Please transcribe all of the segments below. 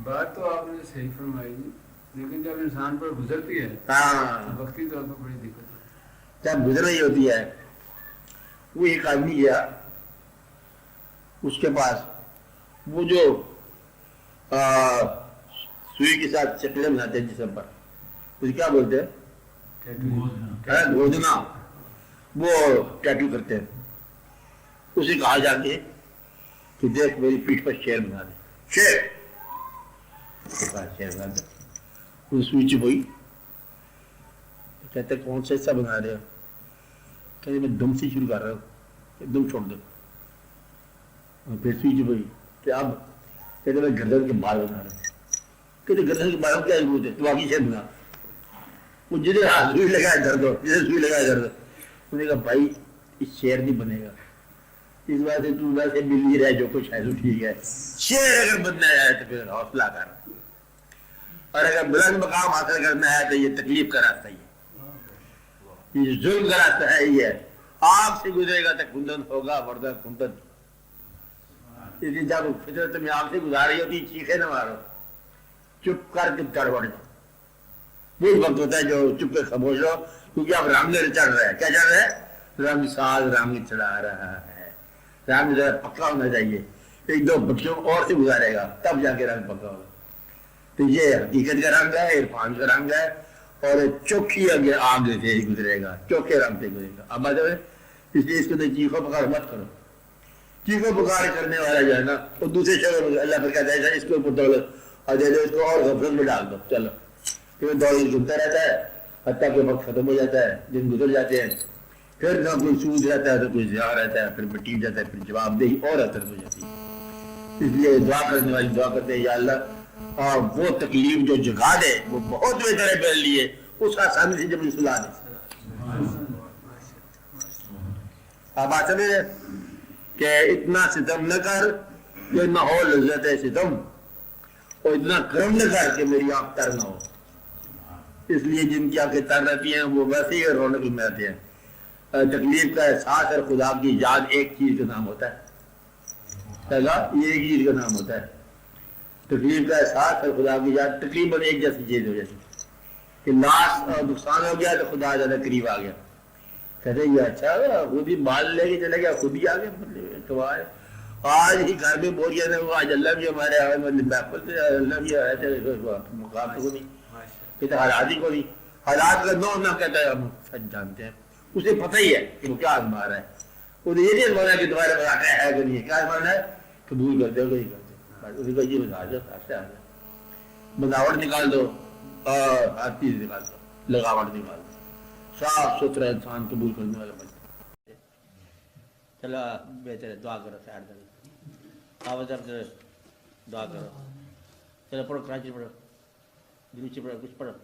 बात तो आपने सही फरमाई जी, लेकिन जब इंसान पर गुजरती है हाँ, तो वक्ती तौर पर बड़ी दिक्कत जब गुजर रही होती है। वो एक आदमी गया उसके पास, वो जो आ, सुई के साथ चकले बनाते हैं जिसम पर, उसे क्या बोलते हैं? है। टैटू है, टैटू गोदना। वो टैटू करते हैं। उसे कहा जाके कि देख मेरी पीठ पर शेर बना दे। शेर, उसके पास शेर बना दे। वो सुई चुभई, कहते कौन सा हिस्सा बना रहे हो? कहते मैं दम से शुरू कर रहा हूँ, दम छोड़ दो। और फिर सुई चुभई कि अब, कहते मैं गर्दन के बाल बना रहा हूँ। कहते गर्दन के बालों क्या जरूरत है, तो बाकी शेर बना। वो जिसे हाथ सुई लगाए दर्द हो, जिसे सुई लगाए दर्द हो। उन्होंने कहा भाई इस शेर नहीं बनेगा, इस बात से तू वैसे मिल ही रहा है, जो कुछ है तो ठीक है। शेर अगर बनना है तो फिर हौसला कर, और अगर बुलंद मकाम हासिल करना है तो ये तकलीफ का रास्ता ही है, ये जुल्म का रास्ता है। ये आग से गुजरेगा तो कुंदन होगा, वरना कुंदन। इसलिए जब फितरत में आग से गुजारी होती, चीखे न मारो, चुप करके गड़बड़ जाओ। वही वक्त होता है जो चुप के खामोश हो, क्योंकि अब रंग चढ़ रहा है। क्या चढ़ रहा है? रंग साज रंग चढ़ा रहा है। रंग जरा पक्का होना चाहिए, एक दो बच्चों और से गुजारेगा तब जाके रंग पक्का होगा। तो ये हकीकत का रंग है, इरफान का रंग है, और चौखी आगे आग से गुजरेगा, चौखे रंग से गुजरेगा। अब बात है, इसलिए इसको तो चीखो पुकार मत करो। चीखो पुकार करने वाला जो है ना, वो दूसरे शहर अल्लाह पर कहता है इसके ऊपर दौलत और दे दो, इसको और गफलत में डाल दो, चलो। फिर दौलत घूमता रहता है, हत्या के वक्त खत्म हो जाता है, दिन गुजर जाते हैं। फिर ना कोई सूद रहता है तो कोई जिया रहता है, फिर मिट्टी जाता है, फिर जवाबदेही और असर हो जाती है। इसलिए दुआ करने वाली दुआ करते हैं, या अल्लाह, और वो तकलीफ जो जगा दे वो बहुत बेहतर है मेरे लिए, उस आसानी से जब सुला दे। आप बात समझ रहे कि इतना सितम न कर कि माहौल लज्जत है सितम, और इतना कर्म न कर कि मेरी आंख तर ना हो। इसलिए जिनकी आंखें तर रहती हैं वो वैसे ही रौनक में रहते हैं। तकलीफ का एहसास और खुदा की याद एक चीज का नाम होता है। ये एक चीज का नाम होता है। तकलीफ का एहसास और खुदा की याद तकरीबन एक जैसी चीज हो जाती है कि लाश नुकसान हो गया तो खुदा ज्यादा करीब आ गया। कहते ये अच्छा, खुद ही माल लेके चले गया, खुद ही आ गया। मतलब तो आज ही घर में बोल गया था वो, आज अल्लाह भी हमारे अल्लाह भी आया था मुकाम को नहीं, कहते हालात ही को नहीं। हालात का नो ना कहता है, हम सच जानते हैं। उसे पता ही है कि वो क्या आजमा रहा है। उन्हें ये नहीं आजमाना कि तुम्हारे पास आटा है कि नहीं है, क्या आजमाना है? कबूल करते हो कि नहीं करते। उन्हें कहा ये बता दो, साथ आ जाए, बनावट निकाल दो और हर चीज निकाल दो, लगावट निकाल दो, साफ सुथरा इंसान कबूल करने वाला बन। चलो बेहतर है, दुआ करो साइड में आवाज आप दुआ करो। चलो पढ़ो, कराची पढ़ो, नीचे पढ़ो, कुछ पढ़ो।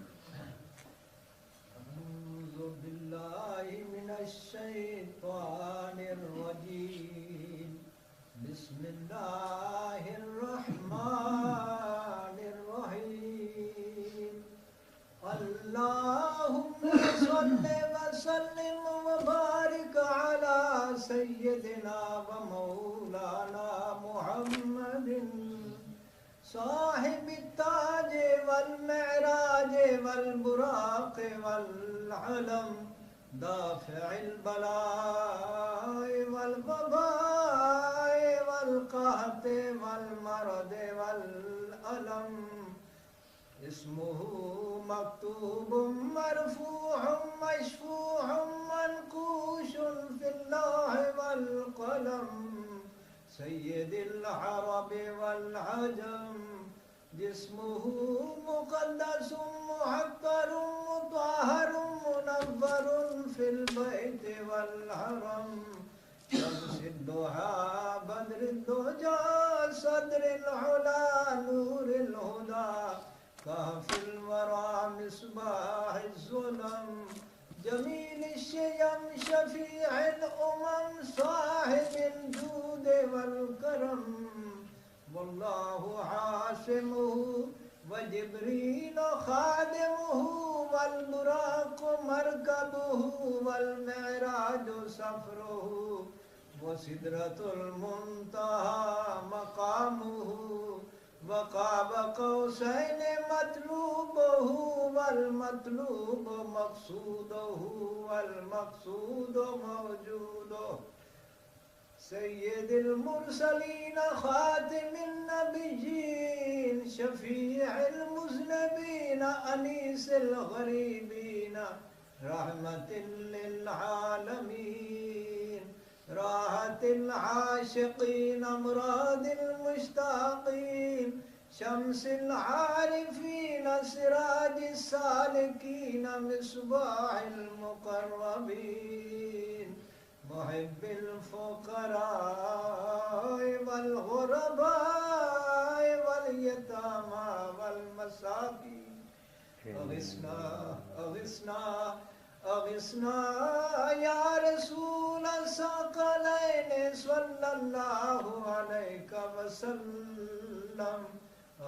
أعوذ بالله من الشيطان الرجيم بسم الله الرحمن الرحيم اللهم صل وسلم وبارك على سيدنا ومولانا محمد صاحب التاج والمعراج والبراق والعلم دافع البلاء والوباء والقهط والمرض والألم اسمه مكتوب مرفوع مشفوع منقوش في اللوح والقلم سيد العرب والعجم جسمه مقدس محقر مطهر منور في البيت والحرم شمس الضحى بدر الدجى صدر العلا نور الهدى كهف الورى مصباح الظلم جميل الشيم شفيع الأمم صاحب الجود والكرم والله عاصمه وجبريل خادمه والبراق مركبه والمعراج سفره وسدرة المنتهى مقامه वक़ाब क़ौसैन मतलूबहु वल मतलूब मक़सूदहु वल मक़सूद मौजूदहु सय्यिदिल मुरसलीन ख़ातिमिन नबिय्यीन शफ़ीइल मुज़नबीन अनीसिल ग़रीबीन रहमतिल लिल आलमीन राहतिल आशिक़ीन अमरादिल मुश्ताक़ीन शम्सिल आरिफ़ीन सिराजिस सालिकीन मिस्बाहिल मुक़र्रबीन मुहिब्बिल फ़ुक़राए वल ग़ुरबाए वल यतामा वल मसाकीन अग़िस्ना अग़िस्ना अग़िस्ना या रसूल सकलैन सल्लल्लाहु अलैहि वसल्लम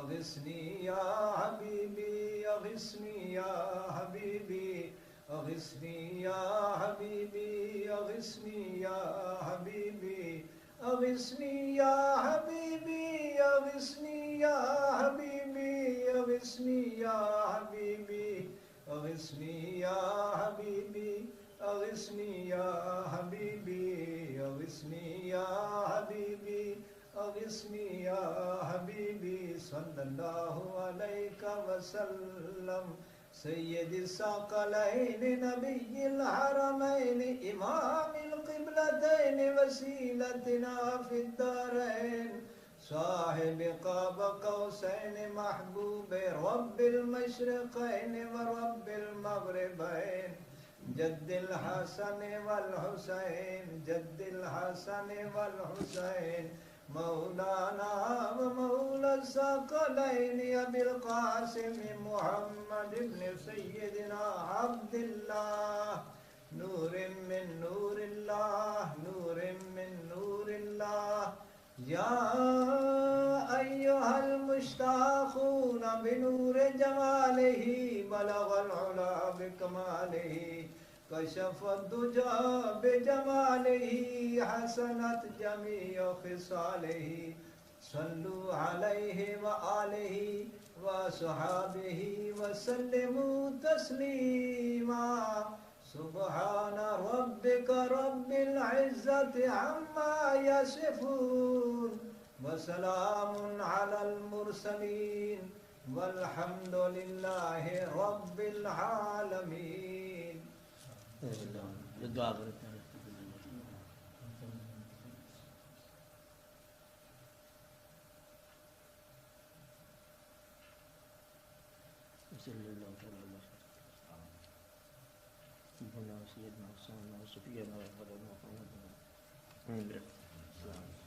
अग़िस्नी या हबीबी अग़िस्नी या हबीबी अग़िस्नी या हबीबी अग़िस्नी या हबीबी अग़िस्नी या हबीबी अग़िस्नी या हबीबी अग़िस्नी या हबीबी अग़िस्नी या हबीबी अग़िस्नी या हबीबी अग़िस्नी या हबीबी अग़िस्नी या हबीबी सल्लल्लाहु अलैहि वसल्लम सय्यदिस सकलैन नबिय्यिल हरमैन इमामिल क़िबलतैन वसीलतना फिद दारैन साहिब क़ाब क़ौसैन महबूब रब्बिल मशरिक़ैन व रब्बिल मग़रिबैन जद्दिल हसन वल हुसैन जद्दिल हसन वल हुसैन मौलाना व मौला सकलैन अबिल क़ासिम मुहम्मद इब्न सय्यदिना अब्दुल्लाह नूरिन मिन नूरिल्लाह नूरिन मिन नूरिल्लाह या अय्युहल मुश्ताक़ून बिनूर जमालिही बलगल उला बिकमालिही कशफ़द दुजा बिजमालिही हसनत जमीअ ख़िसालिही सल्लु अलैहि व आलिहि व अस्हाबिही व सल्लिमू तस्लीमा सुब्हान रब्बिक रब्बिल इज़्ज़ति अम्मा यसिफ़ून व सलामुन अलल मुरसलीन वल्हम्दुलिल्लाहि रब्बिल आलमीन। दुआ करते हैं सल्लल्लाहु अलैहि वसल्लम